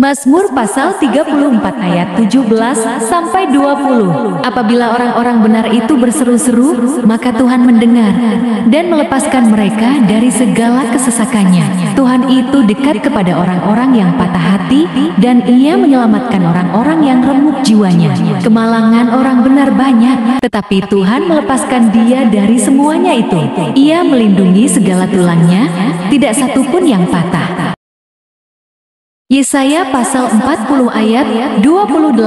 Mazmur pasal 34 ayat 17 sampai 20. Apabila orang-orang benar itu berseru-seru, maka Tuhan mendengar dan melepaskan mereka dari segala kesesakannya. Tuhan itu dekat kepada orang-orang yang patah hati dan Ia menyelamatkan orang-orang yang remuk jiwanya. Kemalangan orang benar banyak, tetapi Tuhan melepaskan dia dari semuanya itu. Ia melindungi segala tulangnya, tidak satupun yang patah. Yesaya pasal 40 ayat 28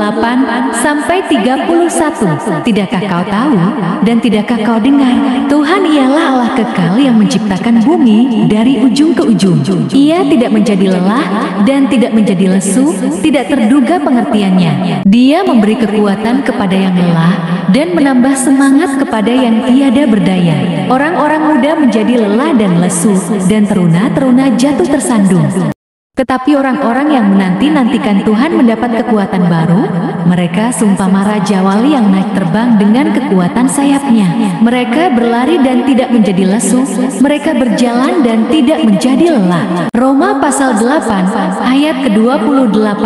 sampai 31. Tidakkah kau tahu dan tidakkah kau dengar? Tuhan ialah Allah kekal yang menciptakan bumi dari ujung ke ujung. Ia tidak menjadi lelah dan tidak menjadi lesu, tidak terduga pengertiannya. Dia memberi kekuatan kepada yang lelah dan menambah semangat kepada yang tiada berdaya. Orang-orang muda menjadi lelah dan lesu, dan teruna-teruna jatuh tersandung. Tetapi orang-orang yang menanti-nantikan Tuhan mendapat kekuatan baru. Mereka seumpama raja wali yang naik terbang dengan kekuatan sayapnya. Mereka berlari dan tidak menjadi lesu. Mereka berjalan dan tidak menjadi lelah. Roma pasal 8 ayat ke-28.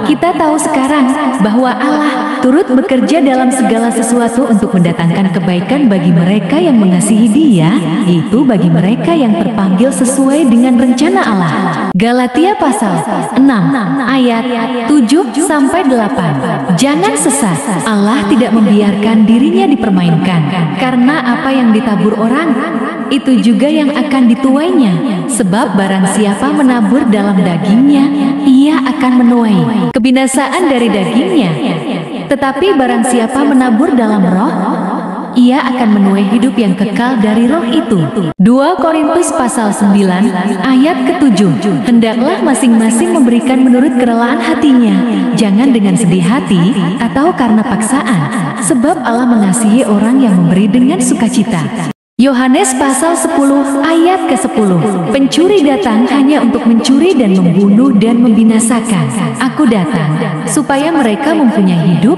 Kita tahu sekarang bahwa Allah turut bekerja dalam segala sesuatu untuk mendatangkan kebaikan bagi mereka yang mengasihi Dia, yaitu bagi mereka yang terpanggil sesuai dengan rencana Allah. Galatia pasal 6 ayat 7 sampai 8. Jangan sesat. Allah tidak membiarkan dirinya dipermainkan, karena apa yang ditabur orang itu juga yang akan dituainya. Sebab barang siapa menabur dalam dagingnya, ia akan menuai kebinasaan dari dagingnya. Tetapi barang siapa menabur dalam roh, ia akan menuai hidup yang kekal dari roh itu. 2 Korintus pasal 9 ayat ke-7. Hendaklah masing-masing memberikan menurut kerelaan hatinya, jangan dengan sedih hati atau karena paksaan, sebab Allah mengasihi orang yang memberi dengan sukacita. Yohanes pasal 10 ayat ke-10. Pencuri datang hanya untuk mencuri dan membunuh dan membinasakan. Aku datang supaya mereka mempunyai hidup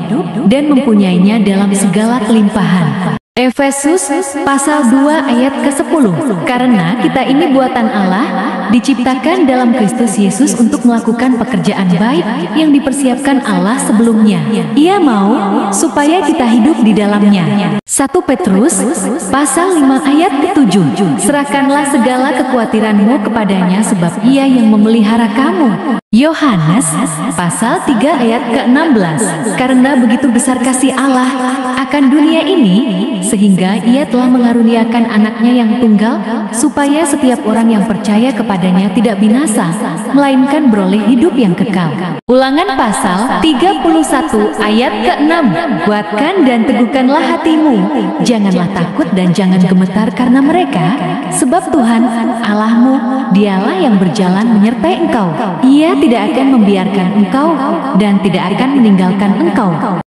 dan mempunyainya dalam segala kelimpahan. Efesus pasal 2 ayat ke-10. Karena kita ini buatan Allah, diciptakan dalam Kristus Yesus untuk melakukan pekerjaan baik yang dipersiapkan Allah sebelumnya. Ia mau supaya kita hidup di dalamnya. 1 Petrus pasal 5 ayat ke-7. Serahkanlah segala kekhawatiranmu kepadanya, sebab Ia yang memelihara kamu. Yohanes pasal 3 ayat ke-16. Karena begitu besar kasih Allah akan dunia ini, sehingga Ia telah mengaruniakan anaknya yang tunggal, supaya setiap orang yang percaya kepadanya tidak binasa, melainkan beroleh hidup yang kekal. Ulangan pasal 31 ayat ke-6. Kuatkan dan teguhkanlah hatimu, janganlah takut dan jangan gemetar karena mereka, sebab Tuhan Allahmu, Dialah yang berjalan menyertai engkau. Ia tidak akan membiarkan engkau dan tidak akan meninggalkan engkau.